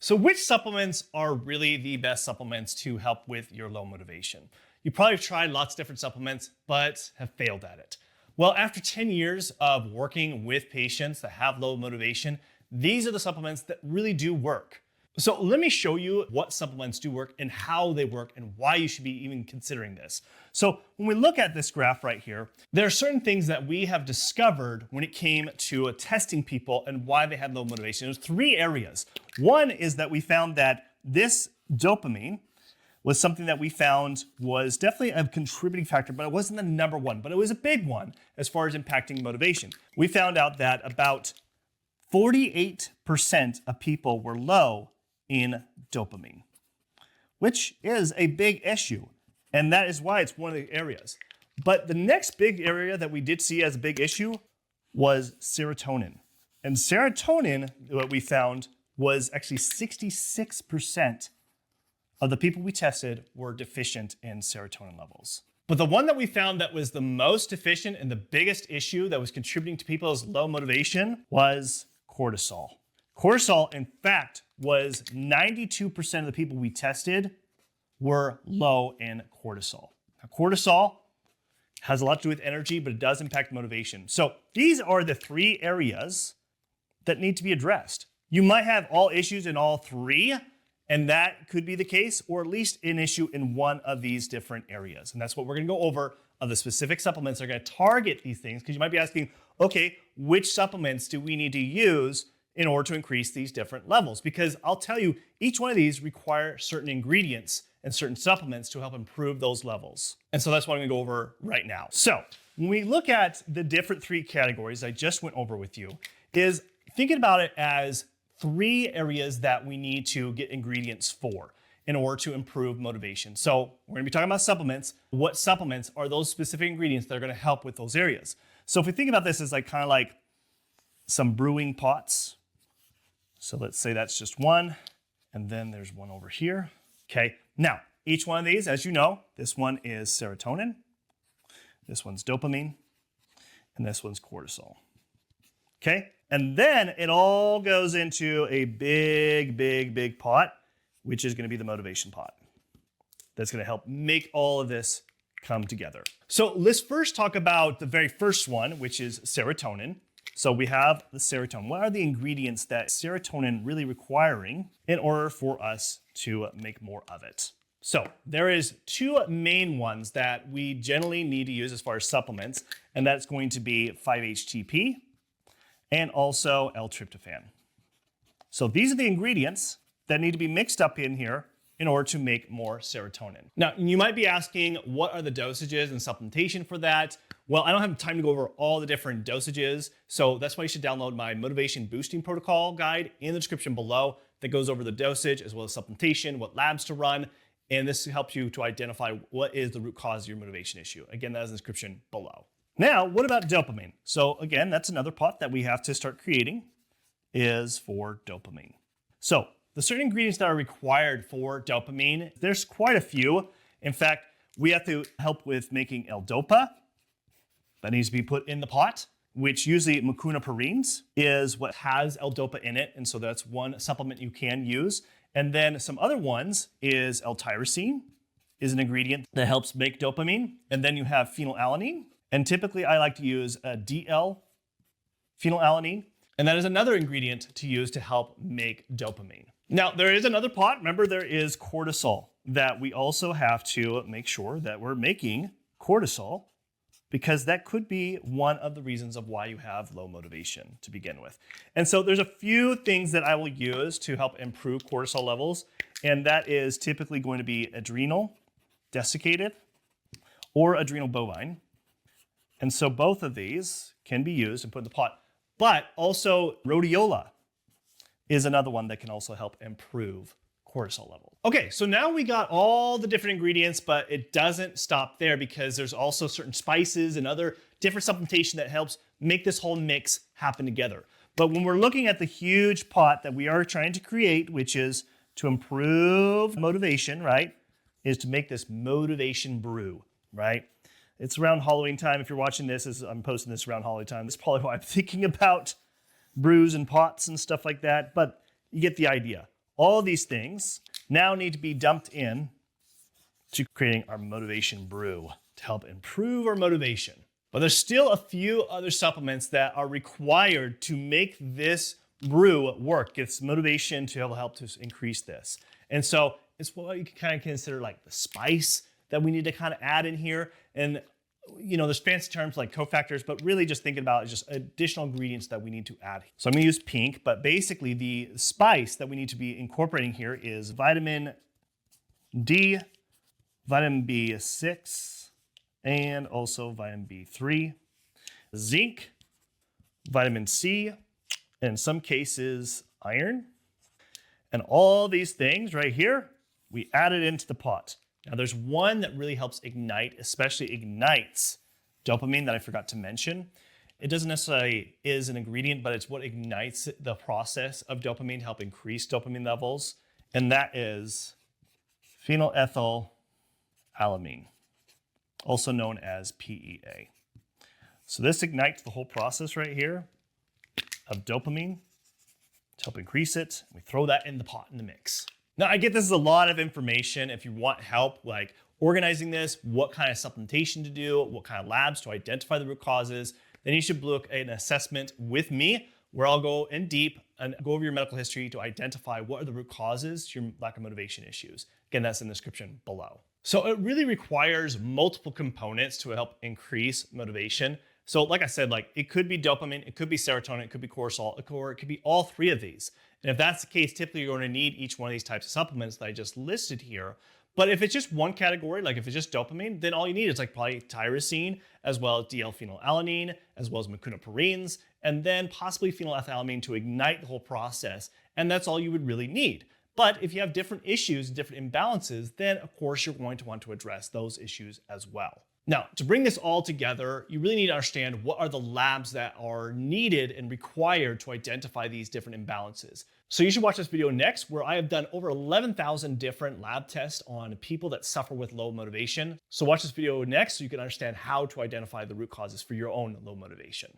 So which supplements are really the best supplements to help with your low motivation? You probably have tried lots of different supplements, but have failed at it. Well, after 10 years of working with patients that have low motivation, these are the supplements that really do work. So let me show you what supplements do work and how they work and why you should be even considering this. So when we look at this graph right here, there are certain things that we have discovered when it came to testing people and why they had low motivation. There's three areas. One is that we found that this dopamine was something that we found was definitely a contributing factor, but it wasn't the number one, but it was a big one as far as impacting motivation. We found out that about 48% of people were low in dopamine, which is a big issue. And that is why it's one of the areas. But the next big area that we did see as a big issue was serotonin. And serotonin, what we found, was actually 66% of the people we tested were deficient in serotonin levels. But the one that we found that was the most deficient and the biggest issue that was contributing to people's low motivation was cortisol. Cortisol, in fact, was 92% of the people we tested were low in cortisol. Now, cortisol has a lot to do with energy, but it does impact motivation. So these are the three areas that need to be addressed. You might have all issues in all three, and that could be the case, or at least an issue in one of these different areas. And that's what we're going to go over of the specific supplements that are going to target these things, because you might be asking, okay, which supplements do we need to use in order to increase these different levels? Because I'll tell you, each one of these require certain ingredients and certain supplements to help improve those levels. And so that's what I'm going to go over right now. So when we look at the different three categories I just went over with you, is thinking about it as three areas that we need to get ingredients for in order to improve motivation. So we're going to be talking about supplements. What supplements are those specific ingredients that are going to help with those areas? So if we think about this as kind of like some brewing pots. So let's say that's just one, and then there's one over here. Okay, now each one of these, as you know, this one is serotonin, this one's dopamine, and this one's cortisol. Okay, and then it all goes into a big pot, which is going to be the motivation pot. That's going to help make all of this come together. So let's first talk about the very first one, which is serotonin. So we have the serotonin. What are the ingredients that serotonin really requiring in order for us to make more of it? So there is two main ones that we generally need to use as far as supplements, and that's going to be 5-HTP and also L-tryptophan. So these are the ingredients that need to be mixed up in here in order to make more serotonin. Now, you might be asking, what are the dosages and supplementation for that? Well, I don't have time to go over all the different dosages, so that's why you should download my motivation boosting protocol guide in the description below that goes over the dosage as well as supplementation, what labs to run, and this helps you to identify what is the root cause of your motivation issue. Again, that is in the description below. Now, what about dopamine? So again, that's another pot that we have to start creating is for dopamine. So the certain ingredients that are required for dopamine, there's quite a few. In fact, we have to help with making L-dopa. That needs to be put in the pot, which usually mucuna is what has L-dopa in it. And so that's one supplement you can use. And then some other ones is L-tyrosine is an ingredient that helps make dopamine. And then you have phenylalanine. And typically I like to use a DL-phenylalanine. And that is another ingredient to use to help make dopamine. Now, there is another pot. Remember, there is cortisol that we also have to make sure that we're making cortisol, because that could be one of the reasons of why you have low motivation to begin with. And so there's a few things that I will use to help improve cortisol levels, and that is typically going to be adrenal desiccated or adrenal bovine. And so both of these can be used and put in the pot. But also rhodiola is another one that can also help improve cortisol level. Okay, so now we got all the different ingredients, but it doesn't stop there because there's also certain spices and other different supplementation that helps make this whole mix happen together. But when we're looking at the huge pot that we are trying to create, which is to improve motivation, right, is to make this motivation brew, right? It's around Halloween time. If you're watching this, I'm posting this around Halloween time. That's probably why I'm thinking about brews and pots and stuff like that, but you get the idea. all these things now need to be dumped in to creating our motivation brew to help improve our motivation. But there's still a few other supplements that are required to make this brew work. It's motivation to help to increase this. And so it's what you can kind of consider like the spice that we need to kind of add in here. And there's fancy terms like cofactors, but really just thinking about just additional ingredients that we need to add. So I'm gonna use pink, but basically the spice that we need to be incorporating here is vitamin D, vitamin B6, and also vitamin B3, zinc, vitamin C, and in some cases, iron. And all these things right here, we added into the pot. Now there's one that really helps ignite, especially ignites dopamine that I forgot to mention. It doesn't necessarily is an ingredient, but it's what ignites the process of dopamine to help increase dopamine levels. And that is phenylethylamine, also known as PEA. So this ignites the whole process right here of dopamine to help increase it. We throw that in the pot in the mix. Now, I get this is a lot of information. If you want help like organizing this, what kind of supplementation to do, what kind of labs to identify the root causes, then you should book an assessment with me where I'll go in deep and go over your medical history to identify what are the root causes to your lack of motivation issues. Again, that's in the description below. So it really requires multiple components to help increase motivation. So like I said, like it could be dopamine, it could be serotonin, it could be cortisol, or it could be all three of these. And if that's the case, typically you're going to need each one of these types of supplements that I just listed here. But if it's just one category, like if it's just dopamine, then all you need is like probably tyrosine, as well as DL-phenylalanine, as well as mecunopurines, and then possibly phenylethylamine to ignite the whole process. And that's all you would really need. But if you have different issues, different imbalances, then of course you're going to want to address those issues as well. Now, to bring this all together, you really need to understand what are the labs that are needed and required to identify these different imbalances. So you should watch this video next, where I have done over 11,000 different lab tests on people that suffer with low motivation. So watch this video next so you can understand how to identify the root causes for your own low motivation.